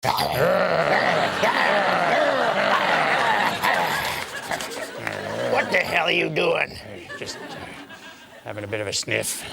What the hell are you doing? Just having a bit of a sniff.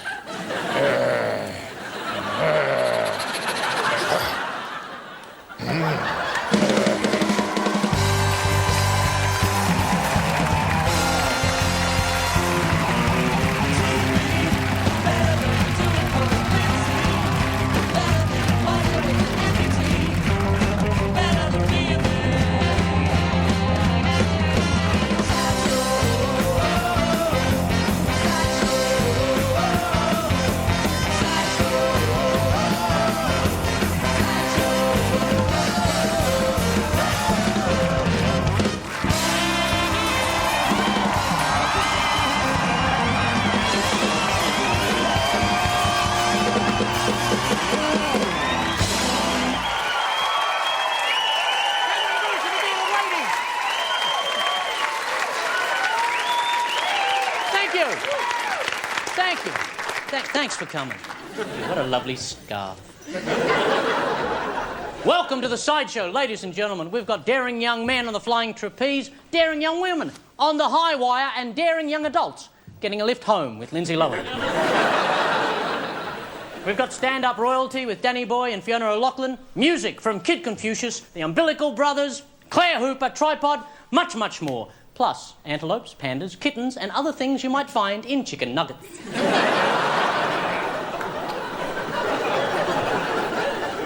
Thank you. Thanks for coming. What a lovely scarf. Welcome to the sideshow, ladies and gentlemen. We've got daring young men on the flying trapeze, daring young women on the high wire, and daring young adults getting a lift home with Lindsay Lohan. We've got stand-up royalty with Danny Boy and Fiona O'Loughlin, music from Kid Confucius, the Umbilical Brothers, Claire Hooper, Tripod, much, much more. Plus antelopes, pandas, kittens, and other things you might find in chicken nuggets.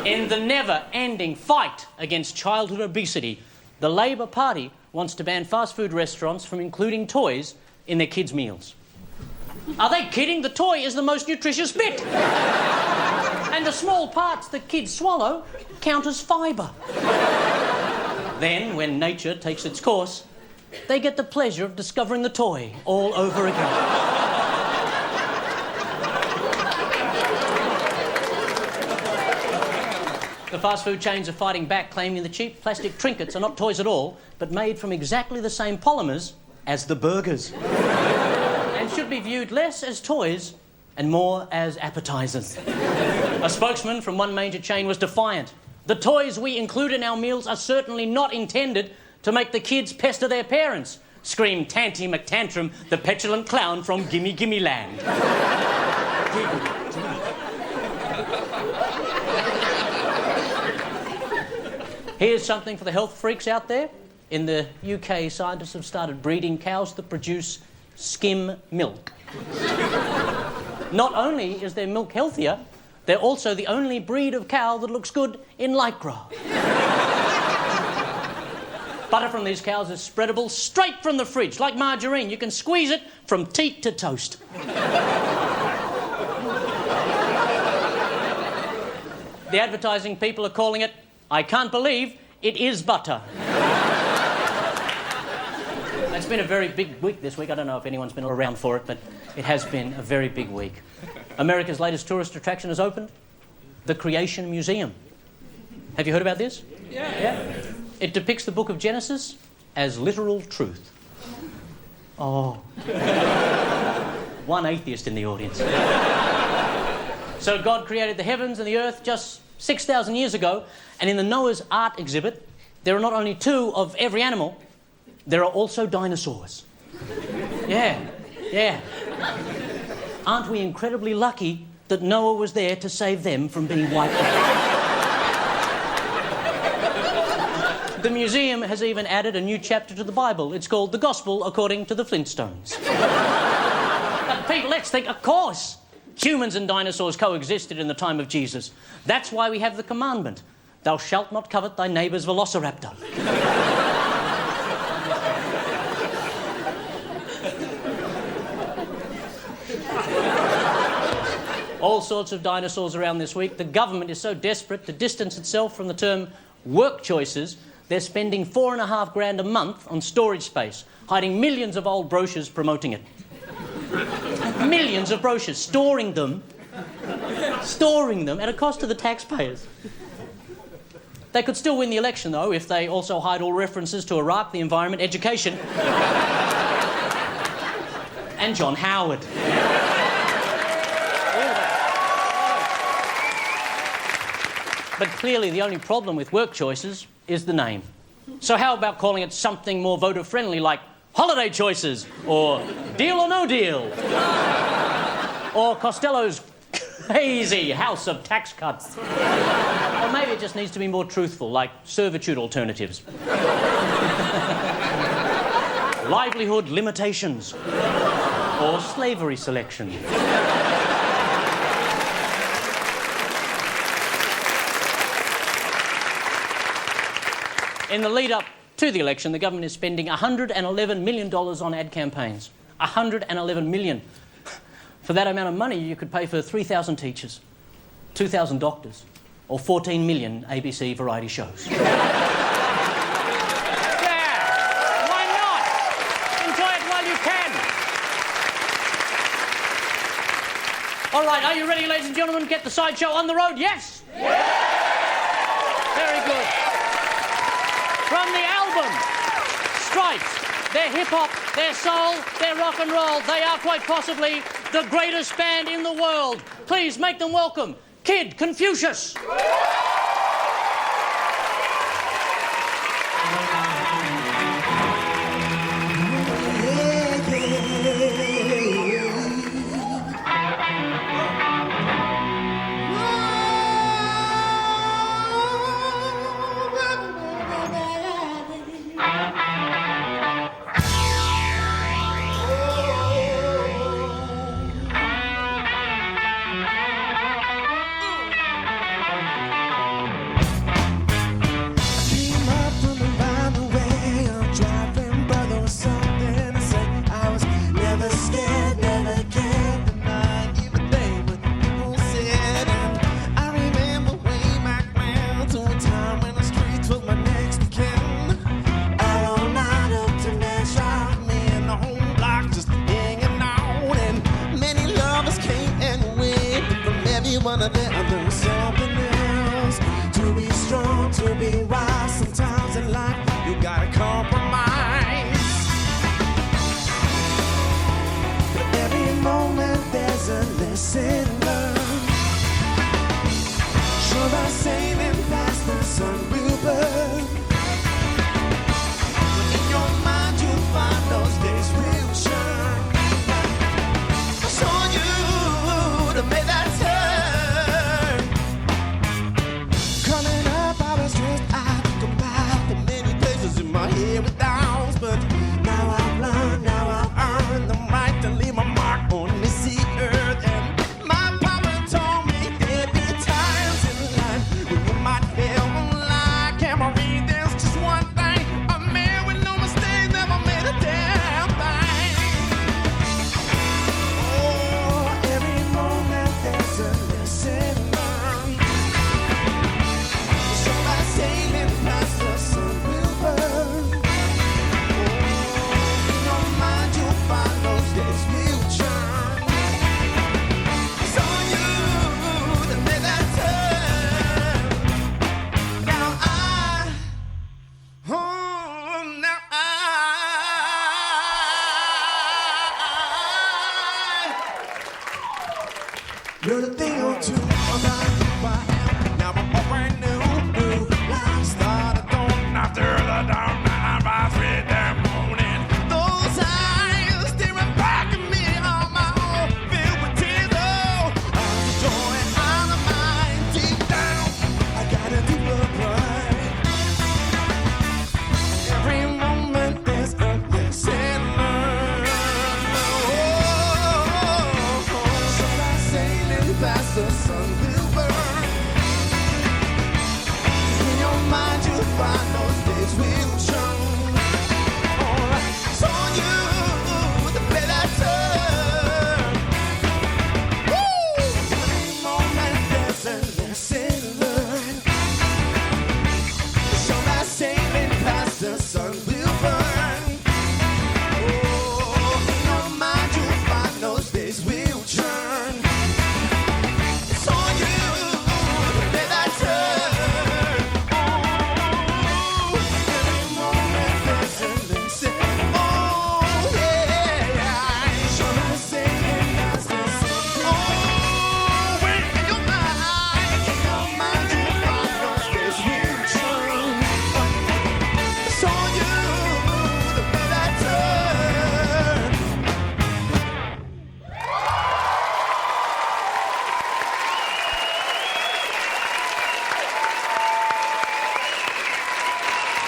In the never-ending fight against childhood obesity, the Labor Party wants to ban fast food restaurants from including toys in their kids' meals. Are they kidding? The toy is the most nutritious bit. And the small parts that kids swallow count as fibre. Then, when nature takes its course, they get the pleasure of discovering the toy all over again. The fast food chains are fighting back, claiming the cheap plastic trinkets are not toys at all, but made from exactly the same polymers as the burgers. And should be viewed less as toys and more as appetizers. A spokesman from one major chain was defiant. The toys we include in our meals are certainly not intended to make the kids pester their parents, screamed Tanty McTantrum, the petulant clown from Gimme Gimme Land. Here's something for the health freaks out there. In the UK, scientists have started breeding cows that produce skim milk. Not only is their milk healthier, they're also the only breed of cow that looks good in Lycra. Butter from these cows is spreadable straight from the fridge, like margarine. You can squeeze it from teat to toast. The advertising people are calling it, I can't believe it is butter. It's been a very big week this week. I don't know if anyone's been around for it, but it has been a very big week. America's latest tourist attraction has opened, the Creation Museum. Have you heard about this? Yeah. It depicts the book of Genesis as literal truth. Oh. One atheist in the audience. So God created the heavens and the earth just 6,000 years ago, and in the Noah's Art exhibit, there are not only two of every animal, there are also dinosaurs. Yeah. Aren't we incredibly lucky that Noah was there to save them from being wiped out? The museum has even added a new chapter to the Bible. It's called The Gospel According to the Flintstones. But people, let's think, of course, humans and dinosaurs coexisted in the time of Jesus. That's why we have the commandment, thou shalt not covet thy neighbour's velociraptor. All sorts of dinosaurs around this week. The government is so desperate to distance itself from the term work choices, they're spending $4,500 a month on storage space, hiding millions of old brochures promoting it. Millions of brochures, storing them at a cost to the taxpayers. They could still win the election, though, if they also hide all references to Iraq, the environment, education, and John Howard. But clearly the only problem with work choices is the name. So how about calling it something more voter-friendly like Holiday Choices or Deal or No Deal? Or Costello's Crazy House of Tax Cuts. Or maybe it just needs to be more truthful, like Servitude Alternatives. Livelihood Limitations. Or Slavery Selection. In the lead-up to the election, the government is spending $111 million on ad campaigns. $111 million. For that amount of money, you could pay for 3,000 teachers, 2,000 doctors, or 14 million ABC variety shows. Yeah, why not? Enjoy it while you can. All right, are you ready, ladies and gentlemen? Get the sideshow on the road, yes? Very good. From the album, Stripes, their hip-hop, their soul, their rock and roll, they are quite possibly the greatest band in the world. Please make them welcome, Kid Confucius.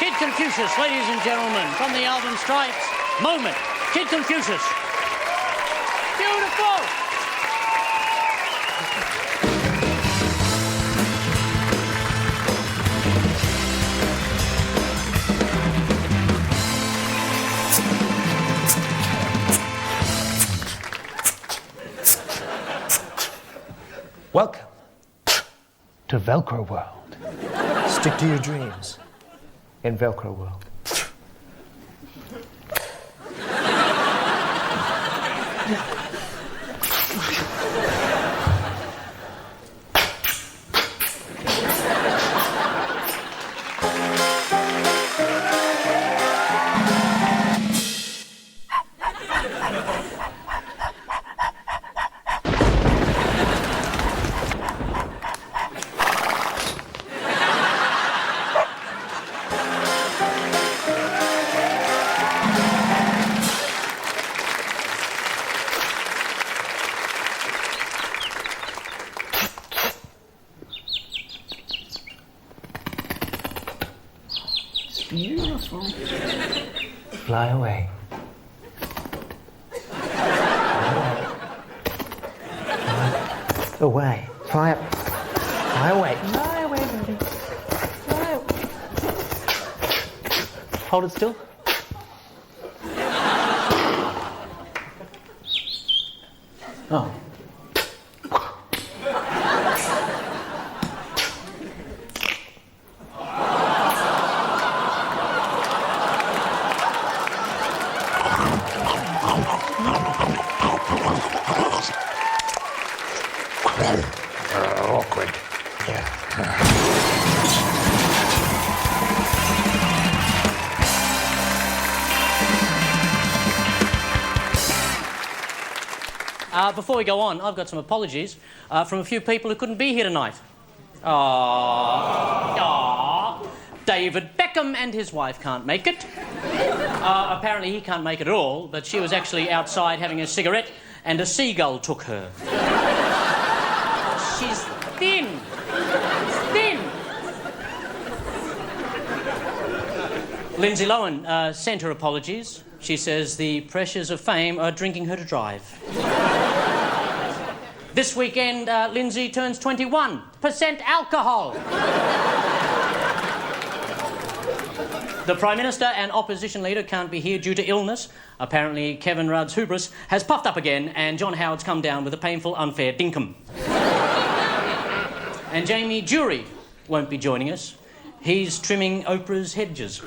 Kid Confucius, ladies and gentlemen, from the album Stripes, Moment. Kid Confucius. Beautiful! Welcome to Velcro World. Stick to your dreams in Velcro World. Beautiful. Fly away. Away. Fly up. Fly away. Fly away, baby. Fly away. Hold it still. Oh. Awkward. Yeah. Before we go on, I've got some apologies from a few people who couldn't be here tonight. Aww. David Beckham and his wife can't make it. Apparently he can't make it at all, but she was actually outside having a cigarette and a seagull took her. She's thin. Thin. Lindsay Lohan sent her apologies. She says the pressures of fame are drinking her to drive. This weekend, Lindsay turns 21% alcohol. The Prime Minister and opposition leader can't be here due to illness. Apparently, Kevin Rudd's hubris has puffed up again, and John Howard's come down with a painful, unfair dinkum. And Jamie Jury won't be joining us. He's trimming Oprah's hedges.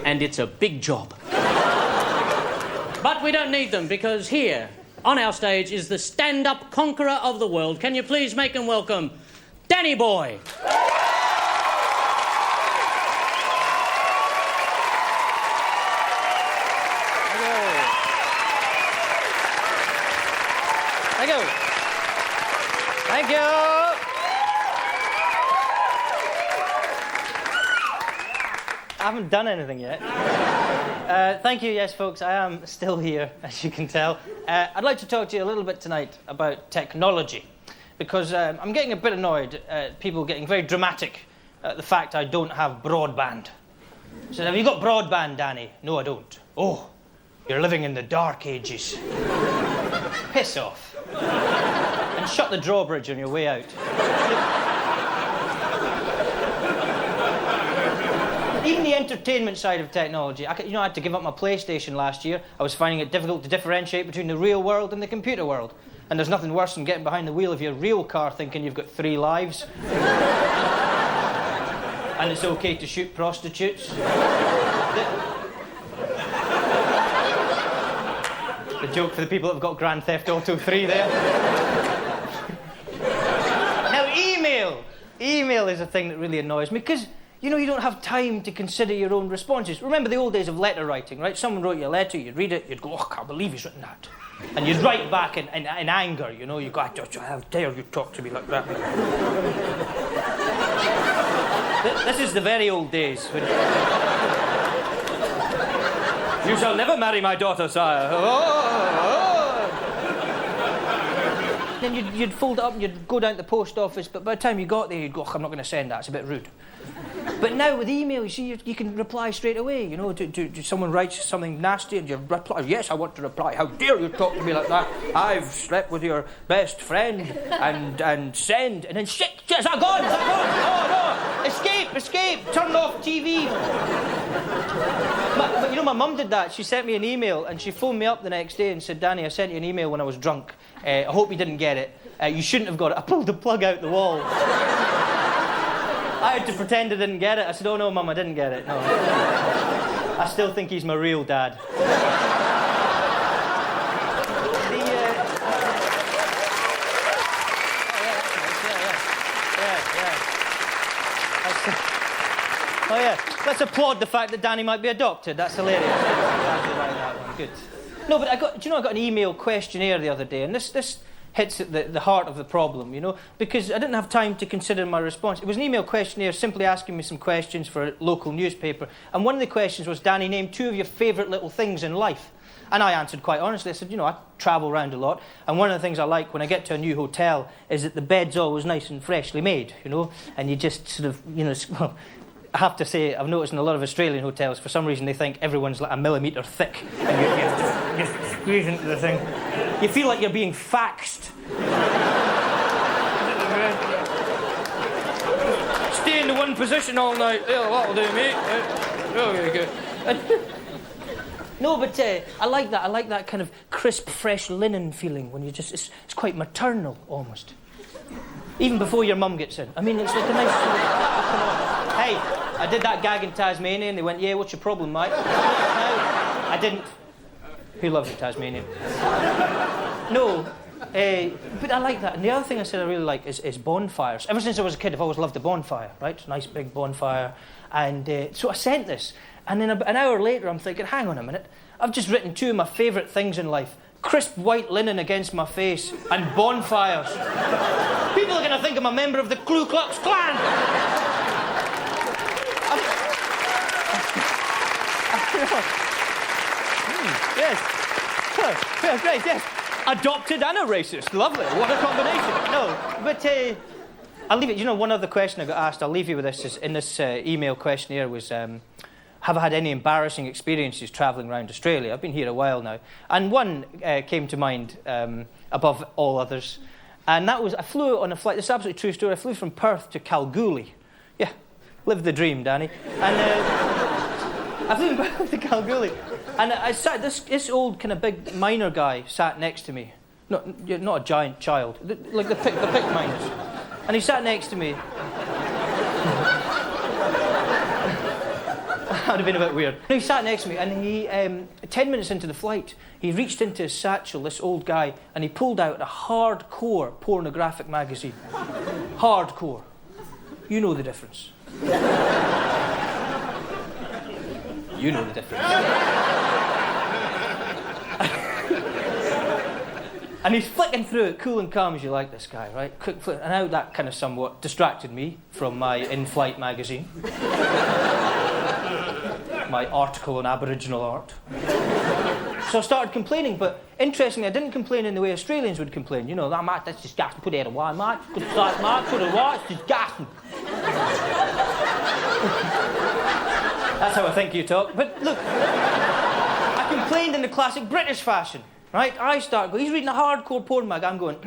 And it's a big job. But we don't need them, because here, on our stage, is the stand-up conqueror of the world. Can you please make him welcome Danny Boy? Thank you. Thank you. I haven't done anything yet. Thank you, yes, folks. I am still here, as you can tell. I'd like to talk to you a little bit tonight about technology, because I'm getting a bit annoyed at people getting very dramatic at the fact I don't have broadband. So, have you got broadband, Danny? No, I don't. Oh, you're living in the dark ages. Piss off. And shut the drawbridge on your way out. Even the entertainment side of technology. I had to give up my PlayStation last year. I was finding it difficult to differentiate between the real world and the computer world. And there's nothing worse than getting behind the wheel of your real car thinking you've got 3 lives. And it's okay to shoot prostitutes. The joke for the people that have got Grand Theft Auto 3 there. Now, email. Email is a thing that really annoys me, because you don't have time to consider your own responses. Remember the old days of letter writing, right? Someone wrote you a letter, you'd read it, you'd go, oh, I can't believe he's written that. And you'd write back in anger, you go, how dare you talk to me like that. This is the very old days. When... You shall never marry my daughter, sire. Oh. then you'd fold it up and you'd go down to the post office, but by the time you got there, you'd go, I'm not going to send that, it's a bit rude. But now with email, you see, you can reply straight away. You know, do someone writes something nasty and you reply, yes, I want to reply. How dare you talk to me like that? I've slept with your best friend, and send. And then shit, is that gone? Is that gone? Oh, no, escape, turn off TV. But you know, my mum did that. She sent me an email and she phoned me up the next day and said, Danny, I sent you an email when I was drunk. I hope you didn't get it. You shouldn't have got it. I pulled the plug out the wall. I had to pretend I didn't get it. I said, oh no, Mum, I didn't get it. No. I still think he's my real dad. Oh yeah, let's applaud the fact that Danny might be adopted. That's hilarious. Exactly like that one. Good. No, but I got an email questionnaire the other day, and this hits at the heart of the problem, you know, because I didn't have time to consider my response. It was an email questionnaire simply asking me some questions for a local newspaper, and one of the questions was, Danny, name 2 of your favourite little things in life. And I answered quite honestly. I said, you know, I travel around a lot, and one of the things I like when I get to a new hotel is that the bed's always nice and freshly made, you know, and you just sort of, you know, well, I have to say, I've noticed in a lot of Australian hotels, for some reason they think everyone's like a millimetre thick, and you just squeeze into the thing. You feel like you're being faxed. Stay in the one position all night. Yeah, that'll do, mate. Okay, good. No, but I like that. I like that kind of crisp, fresh linen feeling when you just... It's quite maternal, almost. Even before your mum gets in. I mean, it's like a nice... Hey, I did that gag in Tasmania, and they went, yeah, what's your problem, mate? No, I didn't. Who loves you, Tasmania? No, but I like that. And the other thing I said I really like is bonfires. Ever since I was a kid, I've always loved a bonfire, right? Nice big bonfire. And so I sent this. And then about an hour later, I'm thinking, hang on a minute. I've just written 2 of my favourite things in life. Crisp white linen against my face and bonfires. People are going to think I'm a member of the Ku Klux Klan. Yes. Oh, great, yes. Adopted and a racist. Lovely. What a combination. No, but I'll leave it. You know, one other question I got asked, I'll leave you with this, is in this email questionnaire was, have I had any embarrassing experiences travelling around Australia? I've been here a while now. And one came to mind above all others. And that was, I flew on a flight, this is absolutely true story, I flew from Perth to Kalgoorlie. Yeah, live the dream, Danny. And I flew from Perth to Kalgoorlie. And I sat, this old kind of big miner guy sat next to me. Not a giant child, like the pick miners. And he sat next to me. That would have been a bit weird. He sat next to me, and he, 10 minutes into the flight, he reached into his satchel, this old guy, and he pulled out a hardcore pornographic magazine. Hardcore. You know the difference. You know the difference. And he's flicking through it, cool and calm as you like, this guy, right? Quick flick. And now that kind of somewhat distracted me from my in-flight magazine. My article on Aboriginal art. So I started complaining, but interestingly, I didn't complain in the way Australians would complain. You know, that, mate, that's disgusting. Put it out of wine, mate. Good sight, mate. Put it away. It's disgusting. That's how I think you talk. But look, I complained in the classic British fashion, right? I start going, he's reading a hardcore porn mag. I'm going,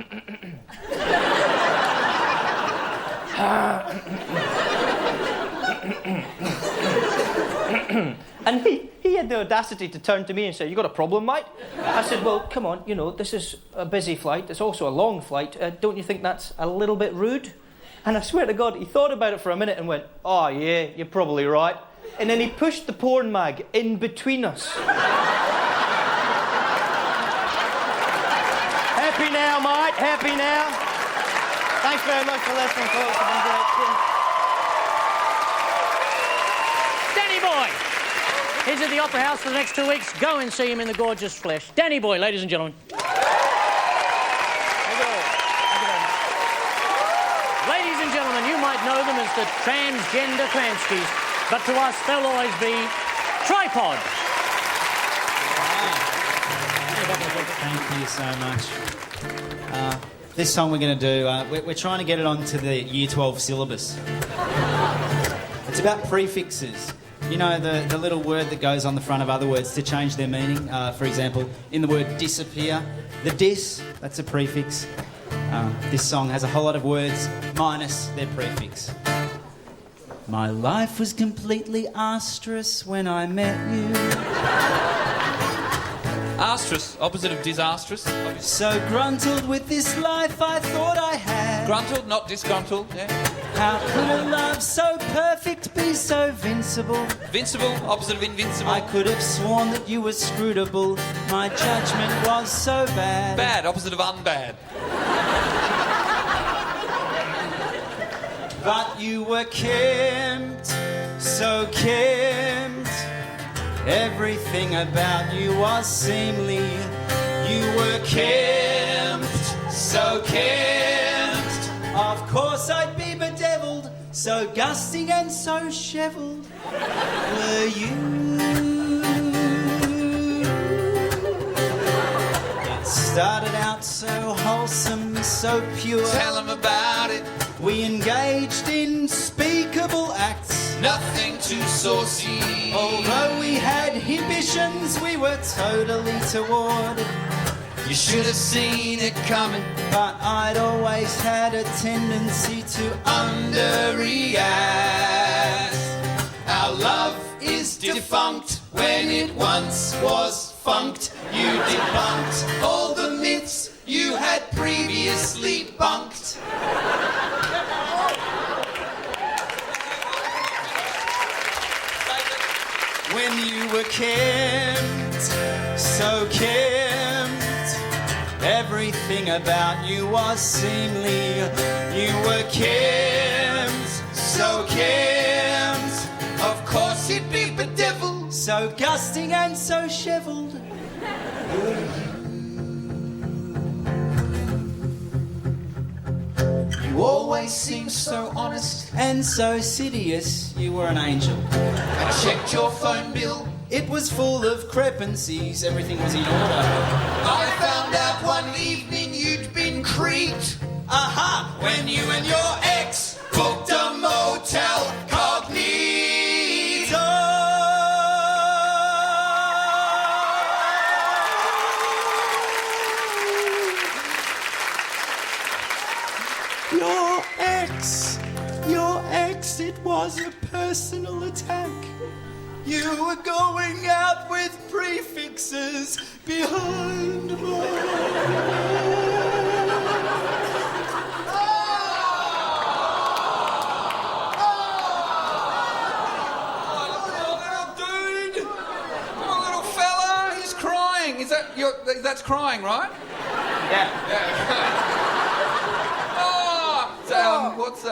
and he had the audacity to turn to me and say, you got a problem, mate? I said, well, come on, you know, this is a busy flight. It's also a long flight. Don't you think that's a little bit rude? And I swear to God, he thought about it for a minute and went, oh, yeah, you're probably right. And then he pushed the porn mag in between us. Happy now, mate. Happy now. Thanks very much for listening, folks. It's been great. Danny Boy is at the Opera House for the next 2 weeks. Go and see him in the gorgeous flesh. Danny Boy, ladies and gentlemen. Ladies and gentlemen, you might know them as the transgender Kranskis, but to us they'll always be Tripod. Thank you so much. This song we're going to do, we're trying to get it onto the Year 12 syllabus. It's about prefixes. You know, the little word that goes on the front of other words to change their meaning. For example, in the word disappear, the dis, that's a prefix. This song has a whole lot of words minus their prefix. My life was completely astrous when I met you. Astrous, opposite of disastrous. So gruntled with this life I thought I had. Gruntled, not disgruntled. Yeah. How could a love so perfect be so vincible? Vincible, opposite of invincible. I could have sworn that you were scrutable. My judgment was so bad. Bad, opposite of unbad. But you were kempt, so kempt. Everything about you was seemly. You were kempt, so kempt. Of course I'd be bedeviled, so gusting and so shevelled were you. It started out so wholesome, so pure. Tell them about it. We engaged in unspeakable acts. Nothing too saucy. Although we had inhibitions, we were totally toward. You should have seen it coming. But I'd always had a tendency to Underreact. Our love is defunct when it once was funked. You debunked all the myths you had previously bunked. when you were kempt, so kempt. Everything about you was seemly. You were kempt, so kempt. Of course you'd be bedeviled. So gusting and so shevelled. You always seemed so honest. And so Sidious, you were an angel. I checked your phone bill. It was full of crepencies, everything was in order. I found out one evening you'd been creeped. Aha! When you and your ex booked a motel cognito. Your ex, it was a personal attack. You were going out with prefixes behind my Dude! Come on, little fella, he's crying. That's crying, right? Yeah.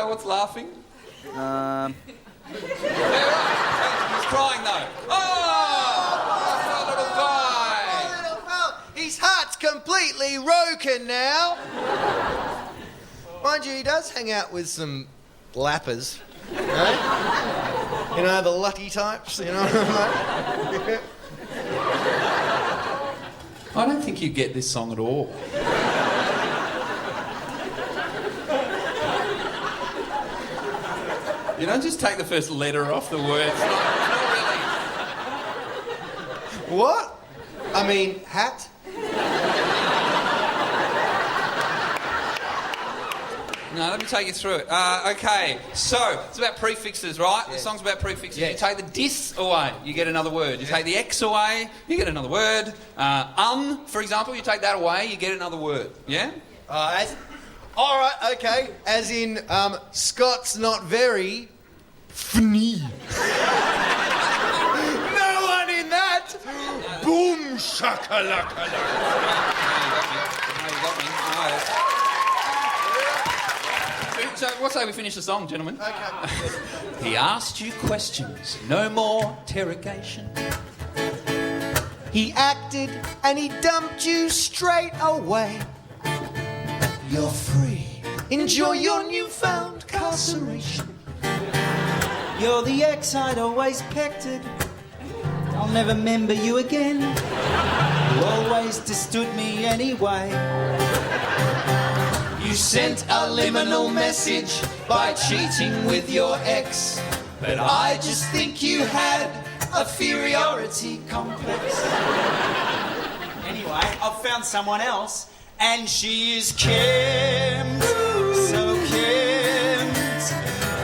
What's laughing? Yeah, right. He's crying though. Oh, little guy. Oh, little fella, his heart's completely broken now. Mind you, he does hang out with some lappers. You know, the lucky types, you know what I'm like? I don't think you get this song at all. You don't just take the first letter off the words. It's not really. What? I mean, hat? No, let me take you through it. Okay, so it's about prefixes, right? The song's about prefixes. Yes. You take the dis away, you get another word. You take the x away, you get another word. For example, you take that away, you get another word. Yeah? All right, okay. As in, Scott's not very funny. No one in that. Boom shakalaka. No, you got me. So, what say we finish the song, gentlemen? Okay. He asked you questions, no more interrogation. He acted and he dumped you straight away. You're free. Enjoy your newfound carceration. You're the ex I'd always pectored. I'll never remember you again. You always understood me anyway. You sent a liminal message by cheating with your ex. But I just think you had a inferiority complex. Anyway, I've found someone else, and she is Kim. So Kim,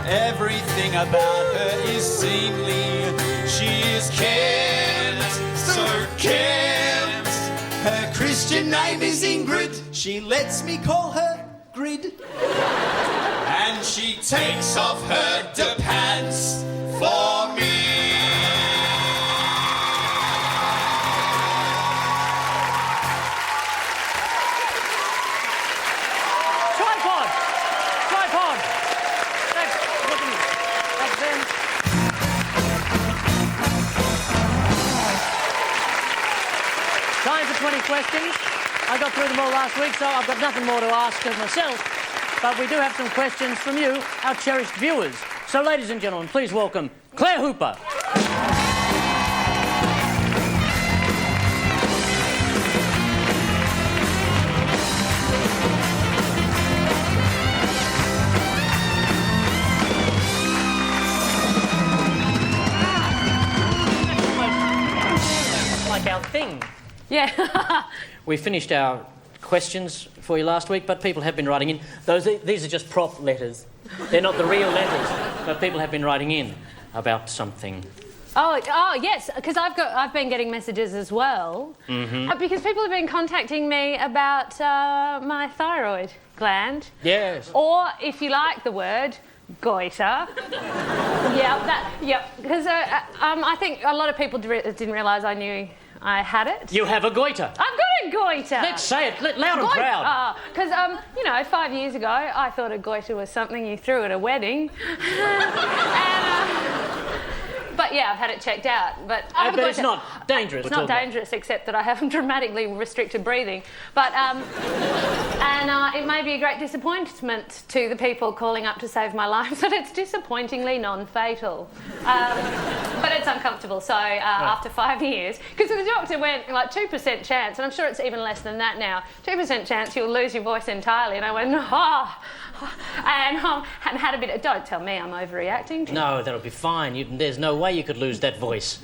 everything about her is seemly. She is Kim. So Kim, her Christian name is Ingrid. She lets me call her Grid. And she takes off her pants for me. Tripod! Thanks. That's them. Time for 20 questions. I got through them all last week, so I've got nothing more to ask of myself. But we do have some questions from you, our cherished viewers. So, ladies and gentlemen, please welcome Claire Hooper. Like our thing. Yeah. We finished our questions for you last week, but people have been writing in. These are just prop letters. They're not the real letters, but people have been writing in about something. Oh yes, because I've been getting messages as well. Because people have been contacting me about my thyroid gland. Yes. Or, if you like the word, goiter. Because I think a lot of people didn't realise I knew I had it. You have a goiter. I've got a goiter. Let's say it loud and proud. Because, 5 years ago, I thought a goiter was something you threw at a wedding. But yeah, I've had it checked out. But it's not dangerous. It's not dangerous, except that I have dramatically restricted breathing. But it may be a great disappointment to the people calling up to save my life that it's disappointingly non-fatal. But it's uncomfortable. So after 5 years, because the doctor went like 2% chance, and I'm sure it's even less than that now. 2% chance you'll lose your voice entirely, and I went and had a bit of. Don't tell me I'm overreacting. No, that'll be fine. There's no way you could lose that voice.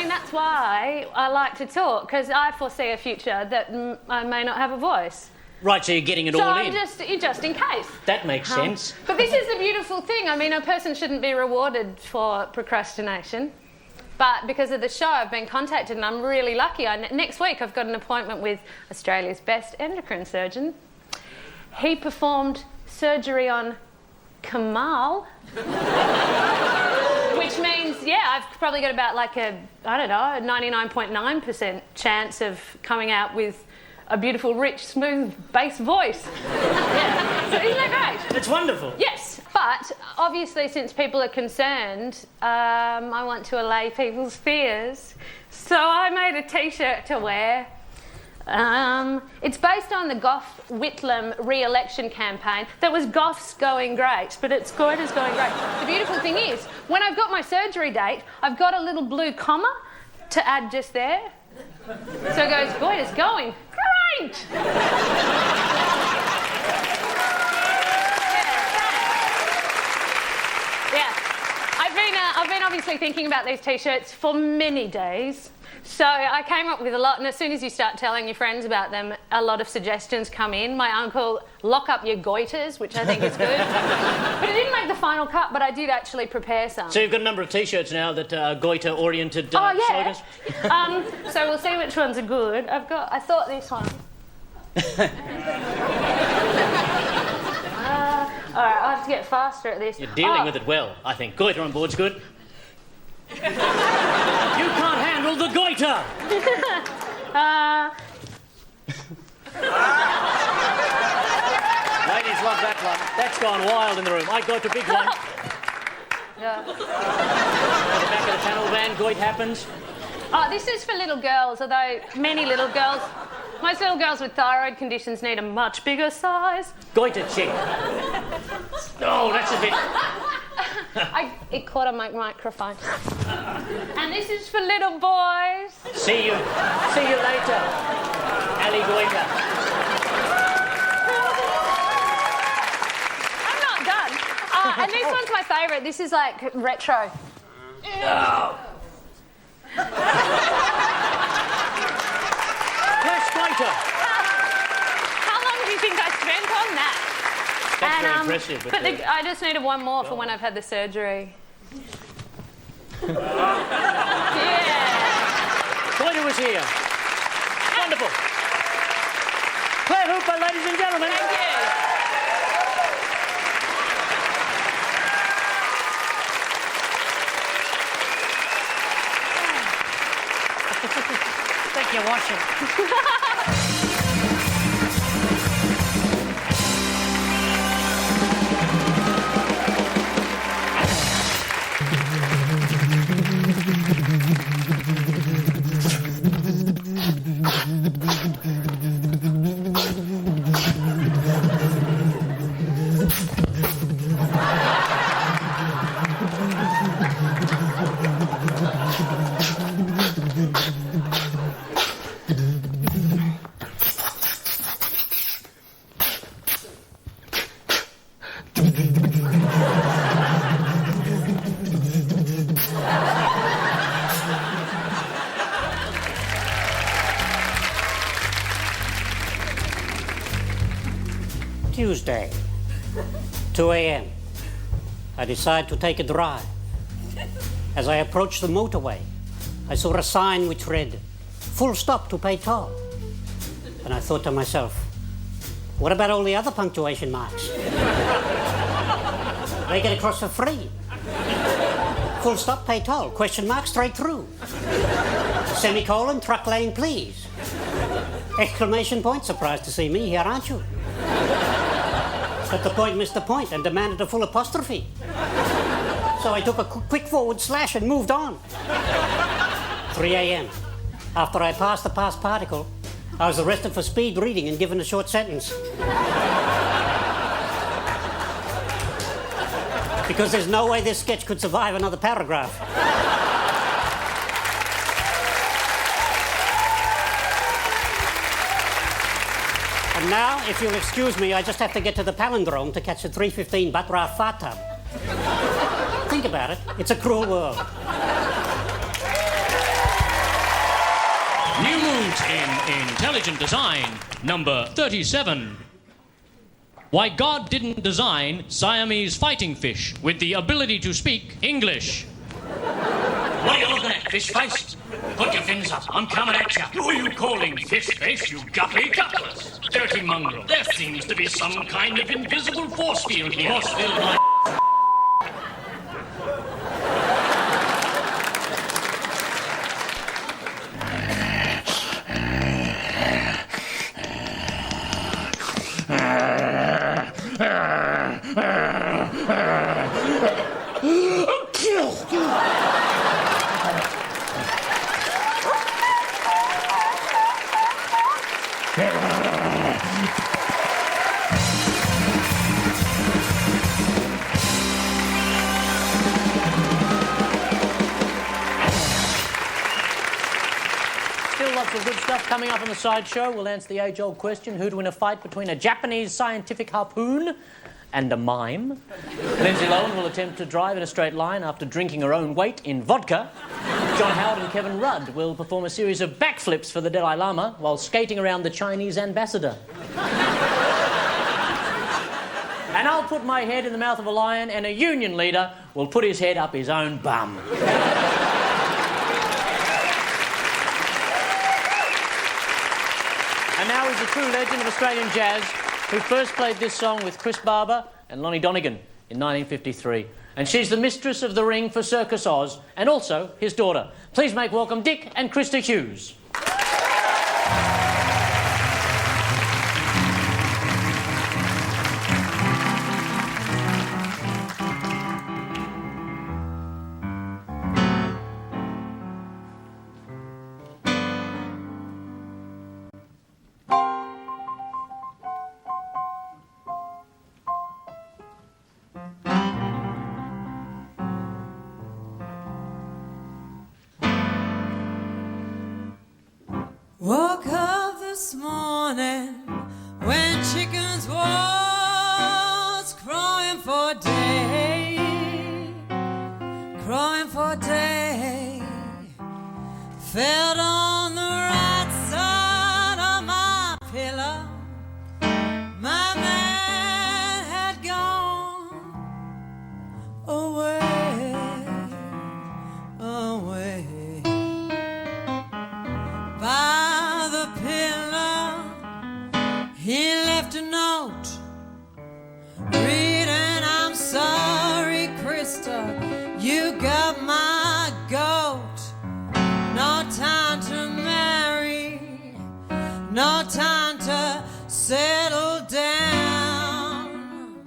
That's why I like to talk, because I foresee a future that I may not have a voice. Right, so you're getting it all in. So I'm just in case. That makes sense. But this is the beautiful thing. I mean, a person shouldn't be rewarded for procrastination. But because of the show, I've been contacted, and I'm really lucky. Next week, I've got an appointment with Australia's best endocrine surgeon. He performed surgery on Kamal. Which means, I've probably got about like a 99.9% chance of coming out with a beautiful, rich, smooth bass voice. Yeah. So isn't that great? It's wonderful. Yes, but obviously since people are concerned, I want to allay people's fears. So I made a T-shirt to wear. It's based on the Gough Whitlam re-election campaign. That was Gough's going great, but it's Goiter's going great. The beautiful thing is, when I've got my surgery date, I've got a little blue comma to add just there. So it goes, Goiter's going great! I've been obviously thinking about these T-shirts for many days. So I came up with a lot, and as soon as you start telling your friends about them, a lot of suggestions come in. My uncle, lock up your goiters, which I think is good. But it didn't make the final cut, but I did actually prepare some. So you've got a number of T-shirts now that are goiter-oriented slogans? So we'll see which ones are good. I thought this one. All right, I have to get faster at this. You're dealing with it well, I think. Goiter on board's good. You can't handle the goiter! Ladies love that one. That's gone wild in the room. I got a big one. Yeah. At the back of the panel van, goit happens. This is for little girls, although most little girls with thyroid conditions need a much bigger size. Goiter chick. Oh, that's a bit... It caught on my microphone. And this is for little boys. See you later. Ali Goita. I'm not done. And this one's my favourite. This is like retro. Flash Goita. How long do you think I spent on that? That's very impressive. But I just needed one more for when I've had the surgery. Yeah. Goita was here. Wonderful. Claire Hooper, ladies and gentlemen. Thank you. Thank you, Washington. Tuesday, 2 a.m. I decide to take a drive. As I approached the motorway, I saw a sign which read, "Full stop to pay toll." And I thought to myself, what about all the other punctuation marks? They get across for free. Full stop, pay toll, question mark, straight through. Semicolon, truck lane, please. Exclamation point, surprised to see me here, aren't you? But the point missed the point and demanded a full apostrophe. So I took a quick forward slash and moved on. 3 a.m. After I passed the past particle, I was arrested for speed reading and given a short sentence. Because there's no way this sketch could survive another paragraph. And now, if you'll excuse me, I just have to get to the palindrome to catch the 3:15 Batra Fatab. Think about it. It's a cruel world. New moves in intelligent design, number 37. Why God didn't design Siamese fighting fish with the ability to speak English. What are you looking at, fish face? Put your fins up. I'm coming at you. Who are you calling fish face, you guppy? Gutless, dirty mongrel. There seems to be some kind of invisible force field here. Force field, my Still lots of good stuff coming up on the sideshow. We'll answer the age-old question, who'd win a fight between a Japanese scientific harpoon and a mime? Lindsay Lohan will attempt to drive in a straight line after drinking her own weight in vodka. John Howard and Kevin Rudd will perform a series of backflips for the Dalai Lama while skating around the Chinese ambassador. And I'll put my head in the mouth of a lion, and a union leader will put his head up his own bum. And now is a true legend of Australian jazz who first played this song with Chris Barber and Lonnie Donegan in 1953. And she's the mistress of the ring for Circus Oz and also his daughter. Please make welcome Dick and Krista Hughes. this morning when chickens was crying for day, crying for day, fell on the right side of my pillow. My man had gone away, away. By the pillow, he left a note reading, I'm sorry, Krista, you got my goat. No time to marry, no time to settle down.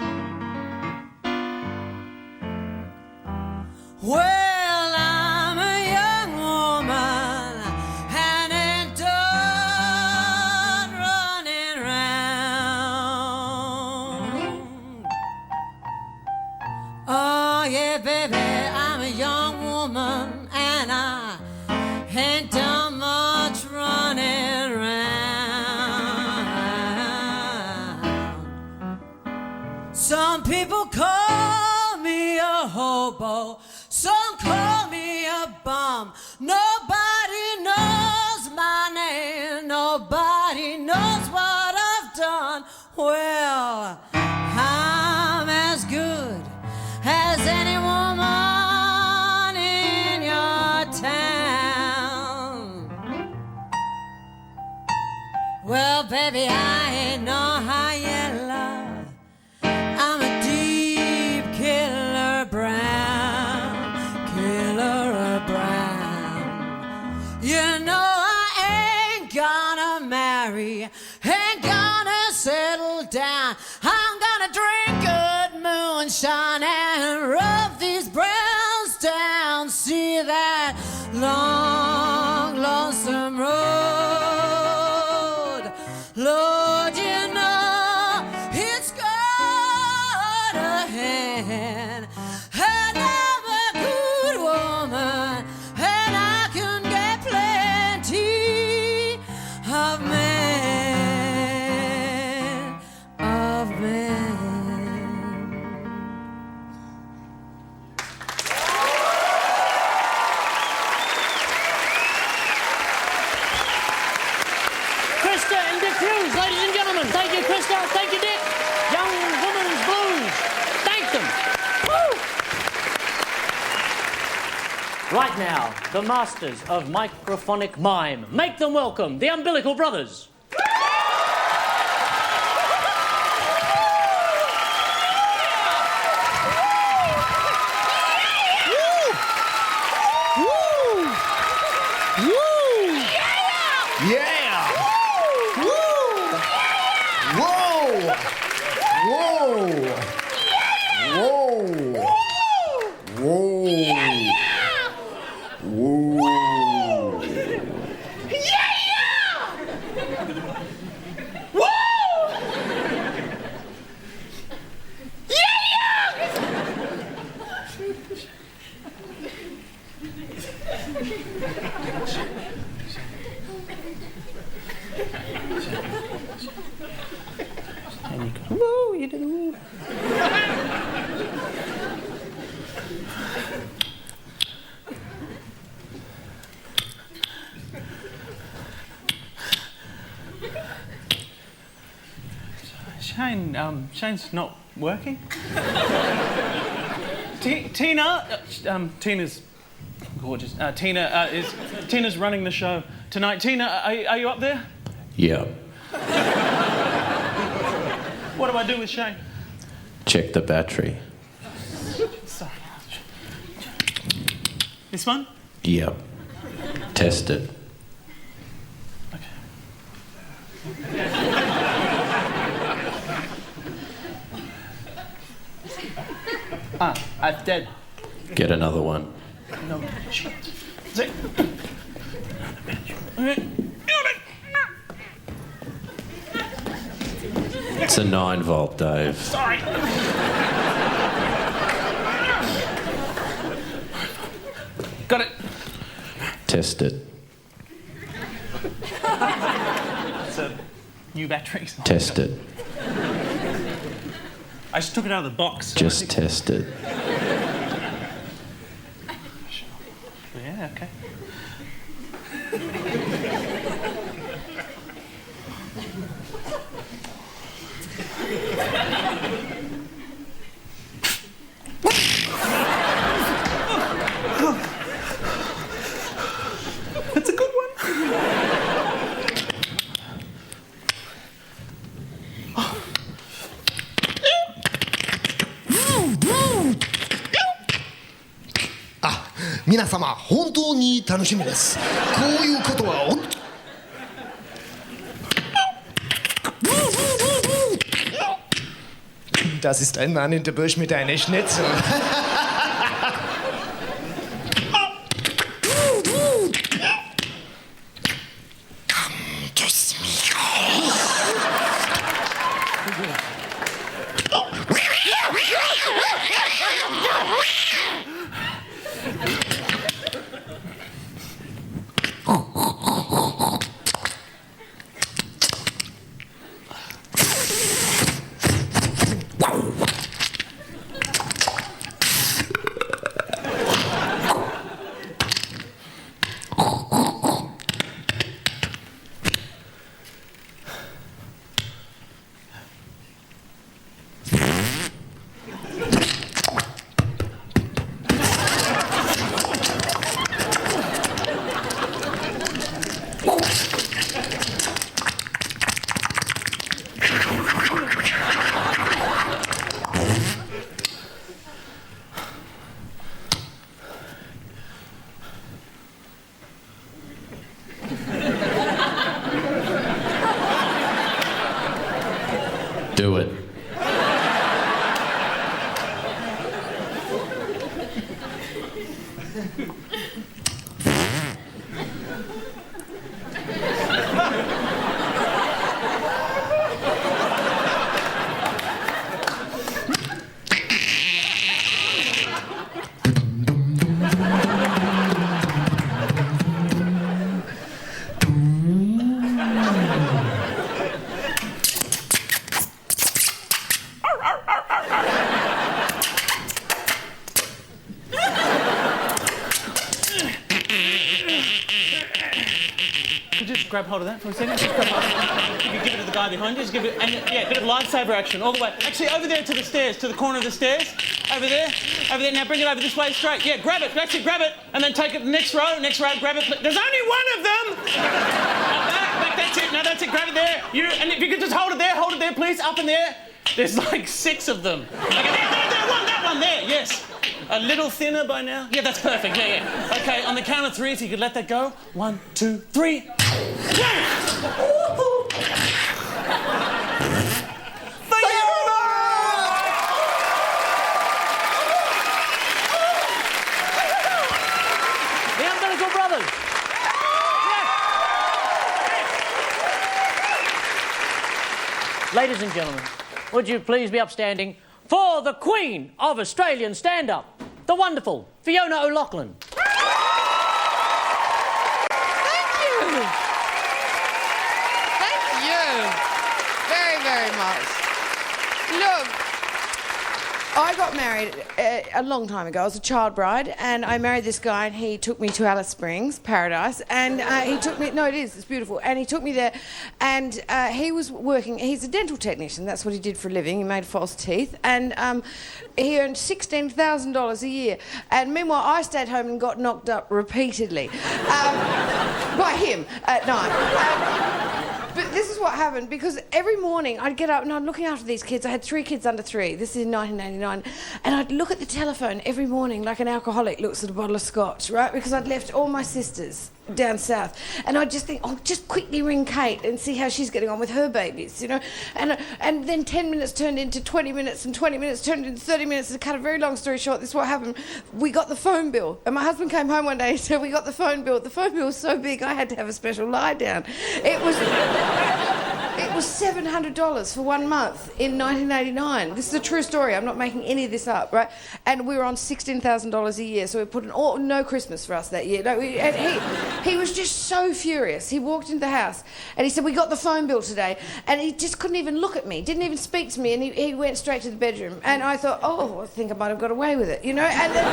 Well, I'm a young woman and ain't done running round. Oh yeah, baby, I'm a young woman and I ain't done much running round. Some people call me a hobo, some call me a bum. Nobody knows my name, nobody knows what I've done. Well, I'm as good as any woman in your town. Well, baby, I ain't no Hyella, I'm a deep killer brown, killer brown. You know I ain't gonna marry, ain't gonna settle down. I'm gonna drink good moonshine and rub these browns down. See that long, lonesome road, Lord, you know it's got a hand. And I'm a good woman, and I can get plenty of men, of men. Krista and Dick Hughes, ladies and gentlemen. Thank you, Krista. Thank you, Dick. Young Woman's Blues. Thank them. Woo! Right now, the masters of microphonic mime. Make them welcome, the Umbilical Brothers. Yeah! Woo! Whoa! Whoa! Whoa! Whoa! Whoa! Woo, you did a woo. Shane's not working. Tina, Tina's gorgeous. Tina's running the show tonight. Tina, are you up there? Yeah. What do I do with Shane? Check the battery. Sorry. This one? Yep. Test it. I'm dead. Get another one. No. It's a 9-volt, Dave. Sorry. Got it. Test it. It's a New batteries. Test it. I just took it out of the box. So Just test it. Yeah, okay. That's a good one.あ、皆様本当に楽しみです。こういうことはDas ist ein Mann in der Busch mit einer Schnitzel. Komm, küss mich. Do it. Could you just grab hold of that for a second? Just grab hold of it. You can give it to the guy behind you. Just give it, and yeah, a bit of lifesaver action all the way. Actually, over there to the stairs, to the corner of the stairs. Over there. Over there. Now bring it over this way straight. Yeah, grab it. Actually, grab it, and then take it next row. Grab it. There's only one of them. Back. That's it. No, that's it. Grab it there. And if you could just hold it there, please. Up in there. There's like 6 of them. Okay, there, that one there. Yes. A little thinner by now? Yeah, that's perfect. Yeah. Okay, on the count of 3, if you could let that go. 1, 2, 3. Go! The Umbilical Brothers. Ladies and gentlemen, would you please be upstanding for the Queen of Australian stand-up, the wonderful Fiona O'Loughlin. Thank you. Thank you very, very much. Look, I got married a long time ago. I was a child bride, and I married this guy, and he took me to Alice Springs, paradise, and he took me... No, it's beautiful. And he took me there, and he was working... He's a dental technician. That's what he did for a living. He made false teeth, and he earned $16,000 a year. And meanwhile, I stayed home and got knocked up repeatedly by him at night. But this is what happened, because every morning I'd get up and I'm looking after these kids. I had 3 kids under 3. This is in 1989. And I'd look at the telephone every morning like an alcoholic looks at a bottle of scotch, right? Because I'd left all my sisters down south. And I'd just think, oh, just quickly ring Kate and see how she's getting on with her babies, you know? And then 10 minutes turned into 20 minutes, and 20 minutes turned into 30 minutes. To cut a very long story short, this is what happened. We got the phone bill. And my husband came home one day and said, we got the phone bill. The phone bill was so big I had to have a special lie down. It was... was $700 for 1 month in 1989. This is a true story. I'm not making any of this up, right? And we were on $16,000 a year, so we put no Christmas for us that year. No, and he was just so furious. He walked into the house and he said, "We got the phone bill today," and he just couldn't even look at me, didn't even speak to me, and he went straight to the bedroom. And I thought, oh, I think I might have got away with it, you know? And then,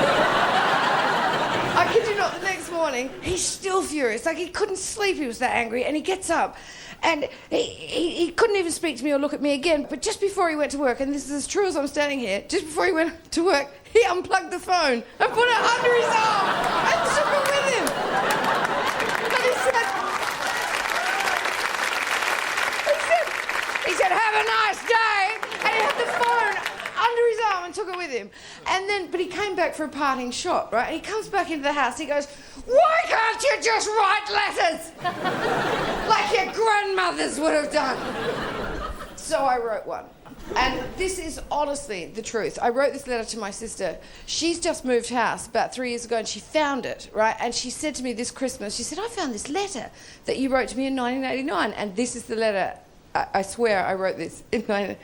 I kid you not, the next morning, he's still furious. Like, he couldn't sleep, he was that angry, and he gets up. And he couldn't even speak to me or look at me again. But just before he went to work, and this is as true as I'm standing here, just before he went to work, he unplugged the phone and put it under his arm and took it with him. And he said, "Have a nice day." And he had the phone under his arm and took it with him. And then, but he came back for a parting shot, right? And he comes back into the house, he goes, "Why can't you just write letters? Like your grandmothers would have done." So I wrote one. And this is honestly the truth. I wrote this letter to my sister. She's just moved house about 3 years ago and she found it, right? And she said to me this Christmas, she said, "I found this letter that you wrote to me in 1989. And this is the letter. I swear I wrote this in 1989.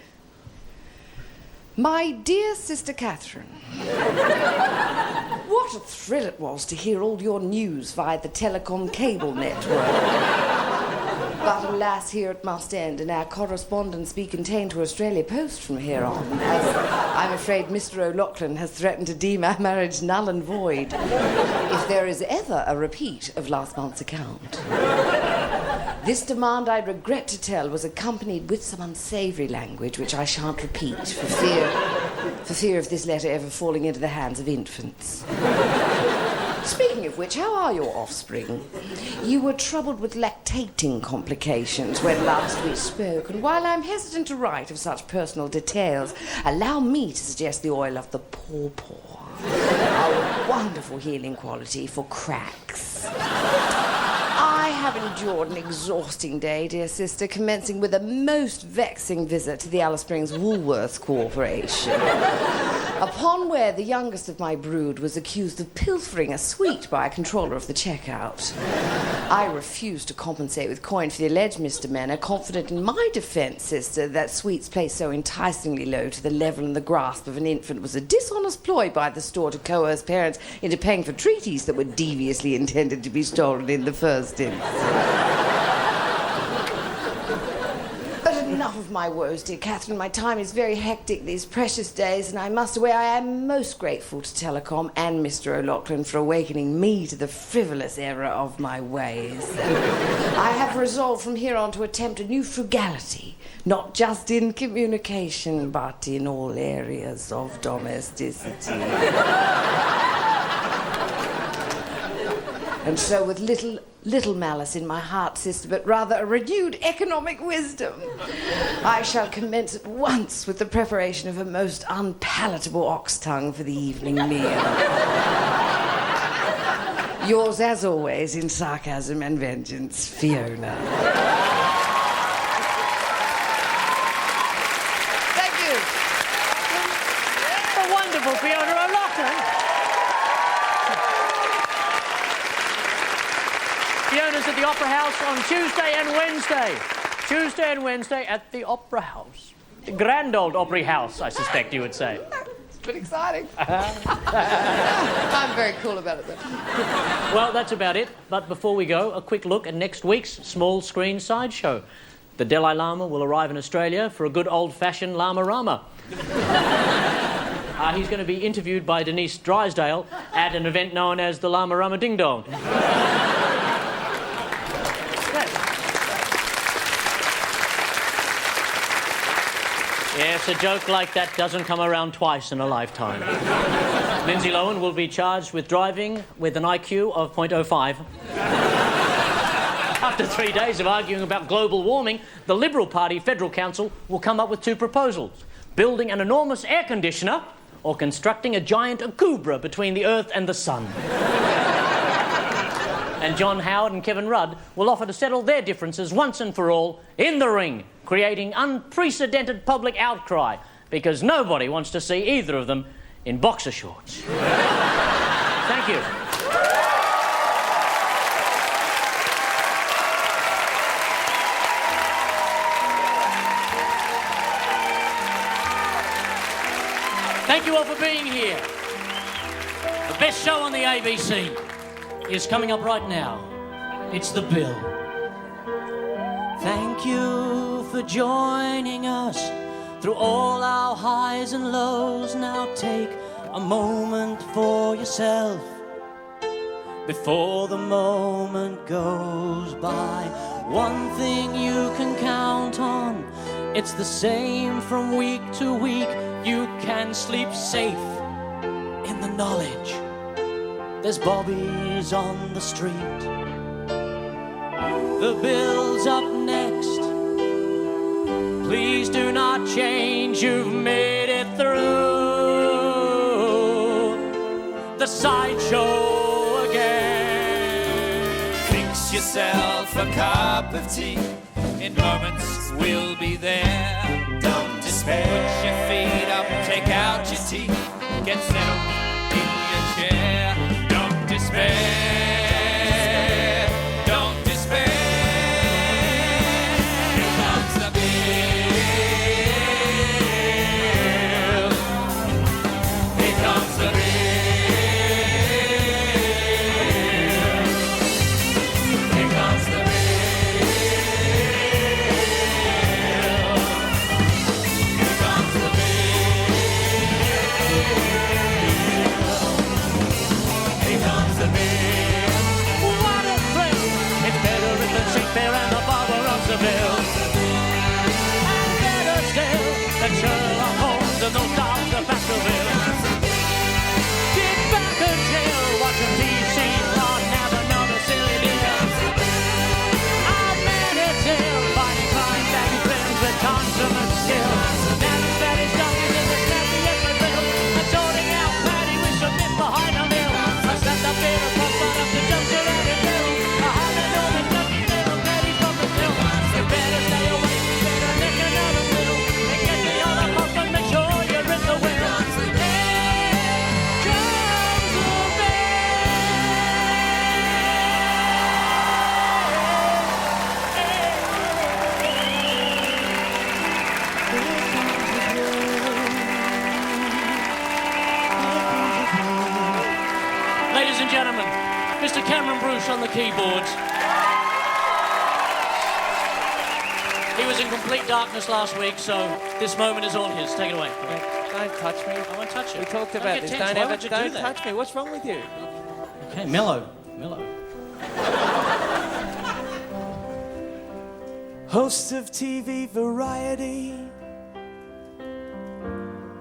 "My dear Sister Catherine, what a thrill it was to hear all your news via the telecom cable network. But alas, here it must end, and our correspondence be contained to Australia Post from here on, as I'm afraid Mr. O'Loughlin has threatened to deem our marriage null and void if there is ever a repeat of last month's account. This demand, I regret to tell, was accompanied with some unsavoury language, which I shan't repeat for fear of this letter ever falling into the hands of infants. Speaking of which, how are your offspring? You were troubled with lactating complications when last we spoke, and while I'm hesitant to write of such personal details, allow me to suggest the oil of the pawpaw, a wonderful healing quality for cracks. I have endured an exhausting day, dear sister, commencing with a most vexing visit to the Alice Springs Woolworths Corporation, upon where the youngest of my brood was accused of pilfering a sweet by a controller of the checkout. I refused to compensate with coin for the alleged misdemeanor, confident in my defence, sister, that sweets placed so enticingly low to the level and the grasp of an infant was a dishonest ploy by the store to coerce parents into paying for treaties that were deviously intended to be stolen in the first instance. But enough of my woes, dear Catherine. My time is very hectic these precious days, and I must away I am most grateful to Telecom and Mr. O'Loughlin for awakening me to the frivolous error of my ways. I have resolved from here on to attempt a new frugality, not just in communication, but in all areas of domesticity. And so with little malice in my heart, sister, but rather a renewed economic wisdom, I shall commence at once with the preparation of a most unpalatable ox tongue for the evening meal. Yours, as always, in sarcasm and vengeance, Fiona. Thank you. The wonderful Fiona O'Loughlin. Fiona's at the Opera House on Tuesday and Wednesday. Tuesday and Wednesday at the Opera House. The grand old Opry House, I suspect you would say. It's been exciting. I'm very cool about it, though. Well, that's about it. But before we go, a quick look at next week's small screen sideshow. The Dalai Lama will arrive in Australia for a good old-fashioned Lama-Rama. He's going to be interviewed by Denise Drysdale at an event known as the Lama-Rama Ding Dong. Yes, a joke like that doesn't come around twice in a lifetime. Lindsay Lohan will be charged with driving with an IQ of 0.05. After 3 days of arguing about global warming, the Liberal Party Federal Council will come up with two proposals: building an enormous air conditioner or constructing a giant akubra between the Earth and the Sun. And John Howard and Kevin Rudd will offer to settle their differences once and for all in the ring, creating unprecedented public outcry because nobody wants to see either of them in boxer shorts. Thank you. Thank you all for being here. The best show on the ABC is coming up right now. It's The Bill. Thank you for joining us through all our highs and lows. Now take a moment for yourself before the moment goes by. One thing you can count on, it's the same from week to week. You can sleep safe in the knowledge there's Bobby's on the street. The Bill's up next. Please do not change, you've made it through the sideshow again. Fix yourself a cup of tea. In moments we'll be there. Don't despair. Put your feet up, take out your teeth. Get settled in your chair. Don't despair. Don't despair. Here comes the bill. Here comes the bill. Here comes the bill. And Sherlock Holmes and those dogs of Baskerville. Get back and chill, watch a PC on, have another silly deal. I'll manage till fighting crime, bagging friends with consummate skill. Now the Spanish donkeys in the snappy at my riddle. I'm sorting out Paddy with some myth behind a mill. I stepped up there and popped right up the junction at the middle. I hardly know the lucky little Paddy from the hill. You better stay away, you better nick another middle. Make sure you're in the will. Ladies and gentlemen, Mr. Cameron Bruce on the keyboards. He was in complete darkness last week, so this moment is all his. Take it away. Don't touch me. I won't touch you. We talked Don't about get this. tense. Don't Why ever. would you do Don't that? touch me. What's wrong with you? Okay, mellow. Host of TV variety,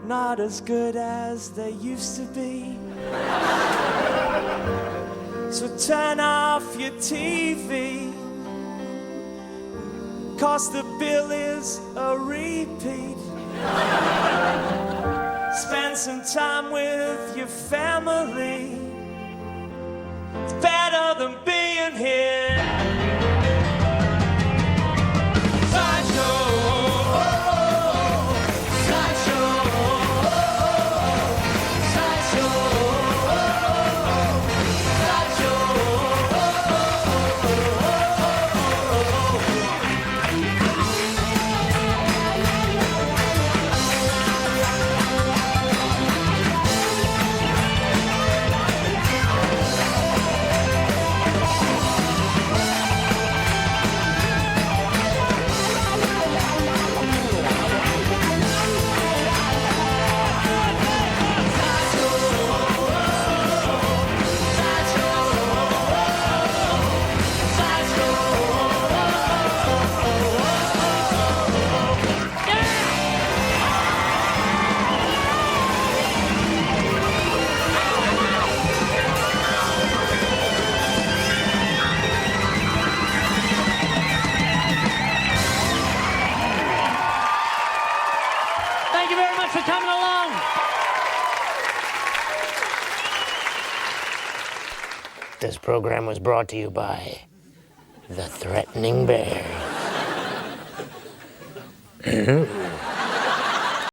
not as good as they used to be. So turn off your TV, 'cause the bill is a repeat. Spend some time with your family. It's better than being here. Thank you very much for coming along. This program was brought to you by The Threatening Bear.